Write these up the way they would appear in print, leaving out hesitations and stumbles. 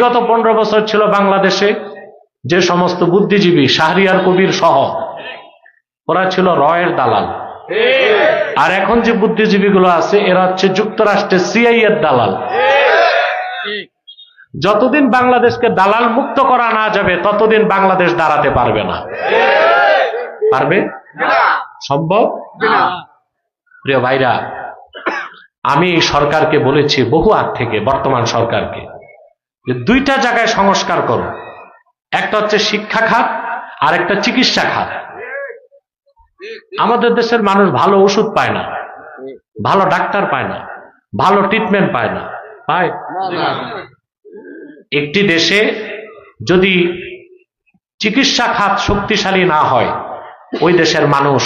গত 15 বছর ছিল বাংলাদেশে যে সমস্ত বুদ্ধিজীবী শাহরিয়ার কবির সহ ওরা ছিল রয়ের দালাল, আর এখন যে বুদ্ধিজীবীগুলো আছে এরা হচ্ছে যুক্তরাষ্ট্রের সিআইএ এর দালাল। যতদিন বাংলাদেশকে দালাল মুক্ত করা না যাবে ততদিন বাংলাদেশ দাঁড়াতে পারবে না। পারবে? সম্ভব? প্রিয় ভাইরা, আমি সরকারকে বলেছি বহু আগ থেকে, বর্তমান সরকারকে, যে 2টা জায়গায় সংস্কার করো। একটা হচ্ছে শিক্ষা খাত আর একটা চিকিৎসা খাত। আমাদের দেশের মানুষ ভালো ওষুধ পায় না, ভালো ডাক্তার পায় না, ভালো ট্রিটমেন্ট পায় না। পায়? একটি দেশে যদি চিকিৎসা খাত শক্তিশালী না হয় ওই দেশের মানুষ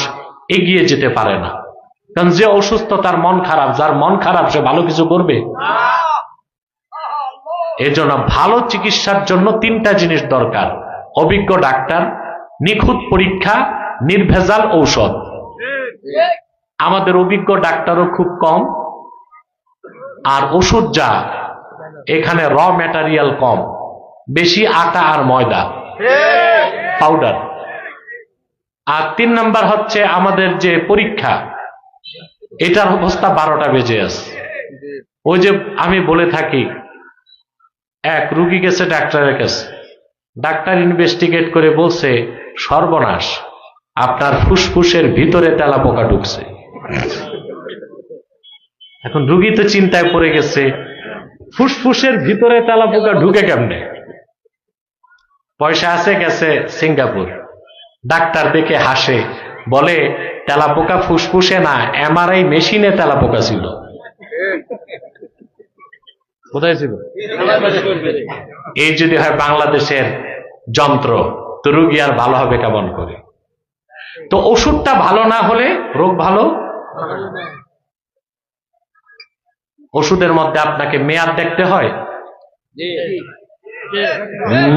এগিয়ে যেতে পারে না। কারণ যে অসুস্থ তার মন খারাপ, যার মন খারাপ সে ভালো কিছু করবে? এজন্য ভালো চিকিৎসার জন্য 3টা জিনিস দরকার: অভিজ্ঞ ডাক্তার, নিখুঁত পরীক্ষা, নির্ভেজাল ঔষধ। আমাদের অভিজ্ঞ ডাক্তারও খুব কম, আর ওষুধ যা এখানে র ম্যাটেরিয়াল কম, বেশি আটা আর ময়দা পাউডার। আর 3 নাম্বার হচ্ছে আমাদের যে পরীক্ষা, এটার অবস্থা 12টা বেজে আছে। ওই যে আমি বলে থাকি, এক রুগী গেছে ডাক্তারের কাছে, ডাক্তার ইনভেস্টিগেট করে বলছে সর্বনাশ, আপনার ফুসফুসের ভিতরে তেলাপোকা ঢুকছে। এখন রুগী তো চিন্তায় পড়ে গেছে, ফুসফুসের ভিতরে তেলাপোকা ঢুকে কেমনে? পয়সা আছে, গেছে সিঙ্গাপুর। ডাক্তার দেখে হাসে, বলে তেলাপোকা ফুসফুসে না, এমআরআই মেশিনে তেলাপোকা ছিল। কোথায় ছিল? এই যদি হয় বাংলাদেশের যন্ত্র, তো রোগী আর ভালো হবে কেমন করে? তো ওষুধটা ভালো না হলে রোগ ভালো। ওষুধের মধ্যে আপনাকে মেয়াদ দেখতে হয়।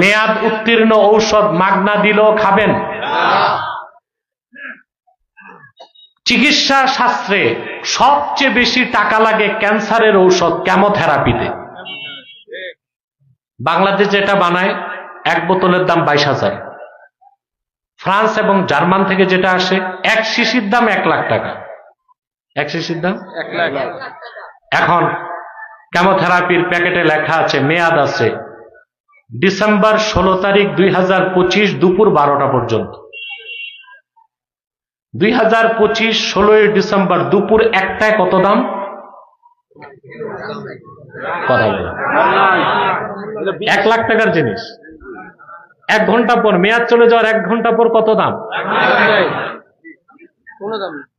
মেয়াদ উত্তীর্ণ ঔষধ মাগনা দিলেও খাবেন। চিকিৎসা শাস্ত্রে সবচেয়ে বেশি টাকা লাগে ক্যান্সারের ঔষধ, কেমোথেরাপিতে। বাংলাদেশ যেটা বানায় 1 বোতলের দাম 22,000। ফ্রান্স এবং জার্মান থেকে যেটা আসে 1 শিশির দাম 1 লাখ টাকা। 1 শিশির দাম 1 লাখ। এখন কেমোথেরাপির প্যাকেটে লেখা আছে, মেয়াদ আছে ডিসেম্বর 16 তারিখ 2025 দুপুর 12টা পর্যন্ত। 2025 16 ডিসেম্বর দুপুর 1টায় কত দাম? কথা বলে 1 লাখ টাকার জিনিস। 1 ঘন্টা পর মেয়াদ চলে যাওয়ার 1 ঘন্টা পর কত দাম?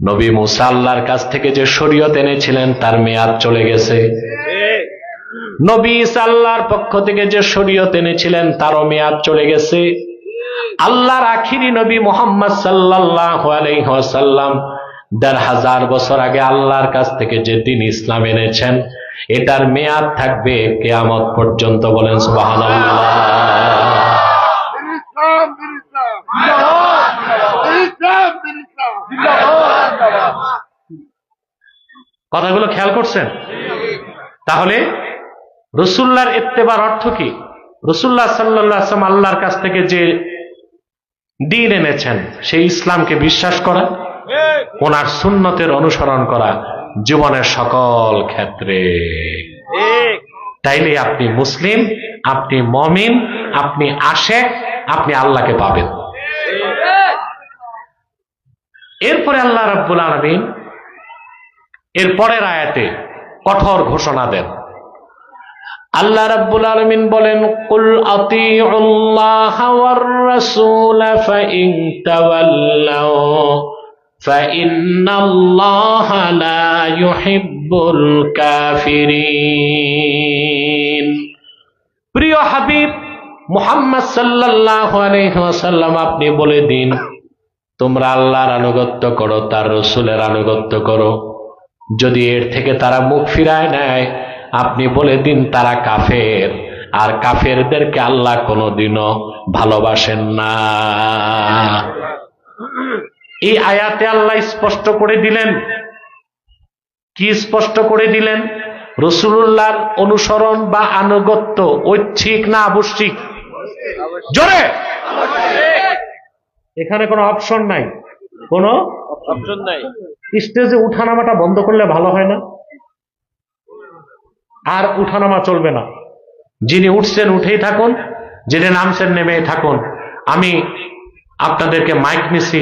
নবী মুসা আল্লাহর কাছ থেকে যে শরীয়ত এনেছিলেন তার মেয়াদ চলে গেছে। নবী ঈসা আল্লাহর পক্ষ থেকে যে শরীয়ত এনেছিলেন তারও মেয়াদ চলে গেছে। আল্লাহর আখিরি নবী মুহাম্মদ সাল্লাল্লাহু আলাইহি ওয়াসাল্লাম 1500 বছর আগে আল্লাহর কাছ থেকে যে দিন ইসলাম এনেছেন এটার মেয়াদ থাকবে কিয়ামত পর্যন্ত। বলেন সুবহানাল্লাহ। কথাগুলো খেয়াল করছেন? তাহলে রাসূলুল্লাহর ইত্তেবার অর্থ কি? রাসূলুল্লাহ সাল্লাল্লাহু আলাইহি ওয়াসাল্লাম আল্লাহর কাছ থেকে যে দ্বীন এনেছেন সেই ইসলামকে বিশ্বাস করা, ওনার সুন্নতের অনুসরণ করা জীবনের সকল ক্ষেত্রে। তাইলে আপনি মুসলিম, আপনি মুমিন, আপনি আশিক, আপনি আল্লাহকে পাবেন। এরপরে আল্লাহ রাব্বুল আলামিন এর পরের আয়াতে কঠোর ঘোষণা দেন। আল্লাহ রাব্বুল আলামিন বলেন, কুল আতিউল্লাহ ওয়ার রাসূল ফাইন তাওয়াল্লাউ ফাইন্নাল্লাহা লা ইউহিব্বুল কাফিরিন। প্রিয় হাবিব মুহাম্মদ সাল্লাল্লাহু আলাইহি ওয়াসাল্লাম, আপনি বলে দিন তোমরা আল্লাহর আনুগত্য করো, তার রাসূলের আনুগত্য করো। যদি এর থেকে তারা মুখ ফিরায় নেয় আপনি বলে দিন তারা কাফের, আর কাফেরদেরকে আল্লাহ কোনোদিনও ভালোবাসেন না। এই আয়াতে আল্লাহ স্পষ্ট করে দিলেন। কি স্পষ্ট করে দিলেন? রাসূলুল্লাহর অনুসরণ বা আনুগত্য ঐচ্ছিক না আবশ্যিক? জোরে, এখানে কোনো অপশন নাই, কোনো অপশন নাই। স্টেজে উঠানামাটা বন্ধ করলে ভালো হয় না? আর উঠানামা চলবে না। যিনি উঠছেন উঠেই থাকুন, যিনি নামছেন নেমেই থাকুন। আমি আপনাদেরকে মাইক নিছি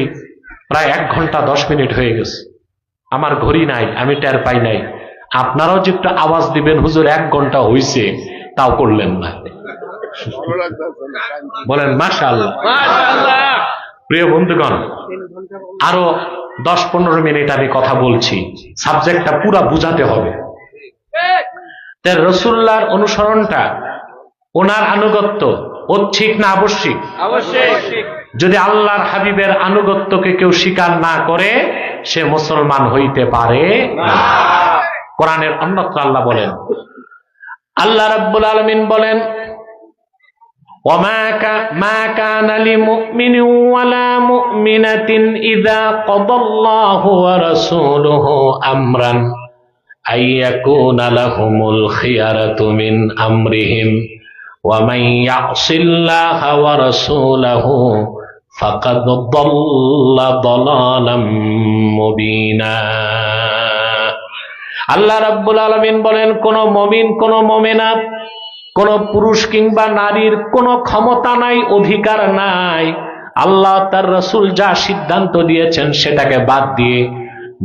প্রায় 1 ঘন্টা 10 মিনিট হয়ে গেছে। আমার ঘড়ি নাই, আমি টের পাই নাই। আপনারাও যে একটু আওয়াজ দিবেন হুজুর 1 ঘন্টা হইছে, তাও করলেন না। বলেন মাশাআল্লাহ। প্রিয় বন্ধুগণ, আরো 10-15 মিনিট আমি কথা বলছি, সাবজেক্টটা পুরা বুঝাতে হবে। রাসূলুল্লাহর অনুসরণটা, ওনার আনুগত্য ঐচ্ছিক না আবশ্যিক? আবশ্যিক। যদি আল্লাহর হাবিবের আনুগত্যকে কেউ স্বীকার না করে, সে মুসলমান হইতে পারে না। কোরআনের অন্যত্র আল্লাহ বলেন, আল্লাহ রাব্বুল আলামিন বলেন, মা কানা লিমুমিনিন ওয়ালা মুমিনাতিন ইযা কাদাল্লাহু ওয়া রাসূলুহু আমরান আইয়াকুনা লাহুমুল খিয়ারাতু মিন আমরিহিম ওয়া মান ইয়াসিল্লাহা ওয়া রাসূলাহু ফাকাদ দাল্লা দালালাম মুবিনা। আল্লাহ রাব্বুল আলামিন বলেন, কোন মুমিন, কোন মুমিনা, কোন পুরুষ কিংবা নারীর কোন ক্ষমতা নাই, অধিকার নাই আল্লাহ তার রাসূল যা সিদ্ধান্ত দিয়েছেন সেটাকে বাদ দিয়ে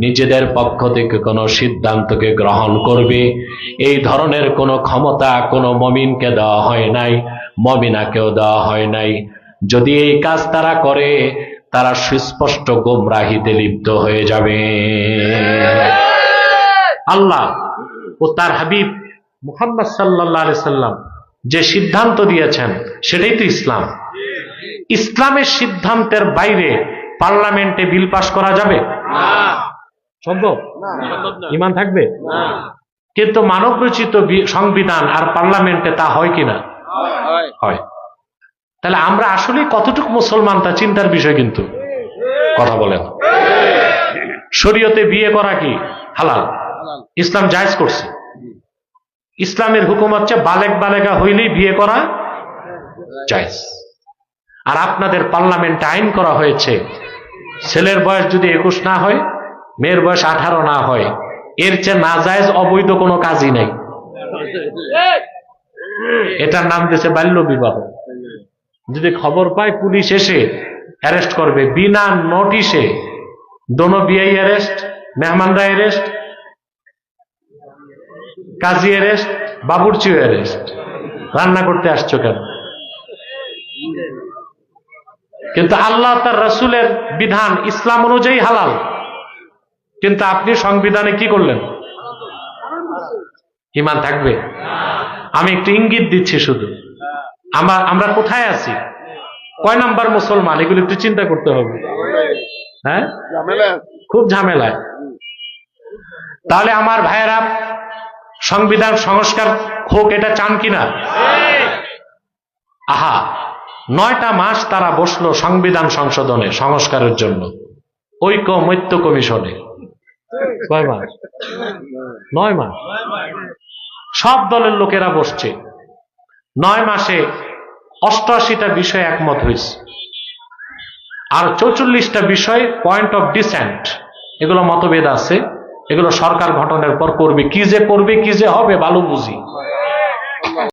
নিজেদের পক্ষ থেকে কোন সিদ্ধান্তকে গ্রহণ করবে, এই ধরনের কোন ক্ষমতা কোন মুমিনকে দেওয়া হয় নাই, মুমিনাকেও দেওয়া হয় নাই। যদি এই কাজ তারা করে, তারা সুস্পষ্ট গোমরাহিতে লিপ্ত হয়ে যাবে। আল্লাহ ও তার হাবিব মুহাম্মদ সাল্লাল্লাহু আলাইহি সাল্লাম যে সিদ্ধান্ত দিয়েছেন সেটাই তো ইসলাম। ইসলামের সিদ্ধান্তের বাইরে পার্লামেন্টে বিল পাস করা যাবে? সম্ভব? ঈমান থাকবে? কিন্তু মানব রচিত সংবিধান আর পার্লামেন্টে তা হয় কিনা? হয়। তাহলে আমরা আসলে কতটুকু মুসলমান তা চিন্তার বিষয়। কিন্তু কথা বলেন, শরীয়তে বিয়ে করা কি হালাল? ইসলাম জায়েজ করছে। ইসলামের হুকুম হচ্ছে বালেগ বালেগা হইলেই বিয়ে করা জায়েজ। আর আপনাদের পার্লামেন্টে আইন করা হয়েছে, ছেলের বয়স যদি 21 না হয়, মেয়ের বয়স 18 না হয়, এর চেয়ে নাজায়েজ অবৈধ কোনো কাজই নাই। এটার নাম দিয়েছে বাল্য বিবাহ। যদি খবর পায়, পুলিশ এসে অ্যারেস্ট করবে বিনা নোটিশে। দোনো বিআই অ্যারেস্ট, মেহমানরা অ্যারেস্ট, কাজী অ্যারেস্ট, বাবুর্চি অ্যারেস্ট। রান্না করতে আসছো কেন? কিন্তু আল্লাহ তার রাসূলের বিধান ইসলাম অনুযায়ী হালাল, কিন্তু আপনি সংবিধানে কি করলেন? ঈমান থাকবে? আমি একটু ইঙ্গিত দিচ্ছি শুধু। আমরা কোথায় আছি, কয় নাম্বার মুসলমান, এগুলো একটু চিন্তা করতে হবে। হ্যাঁ, খুব ঝামেলায়। তাহলে আমার ভাইয়েরা, সংবিধান সংস্কার হোক এটা চান কিনা? আহা, 9টা মাস তারা বসলো সংবিধান সংশোধনে, সংস্কারের জন্য, ঐকমত্য কমিশনে। কয় মাস? 9 মাস। সব দলের লোকেরা বসছে। 9 মাসে 88টা বিষয় একমত হয়েছে, আর 44টা বিষয় পয়েন্ট অফ ডিসেন্ট, এগুলো মতভেদ আছে। এগুলো সরকার গঠনের পর করবে। কি যে করবে, কি যে হবে ভালো বুঝি।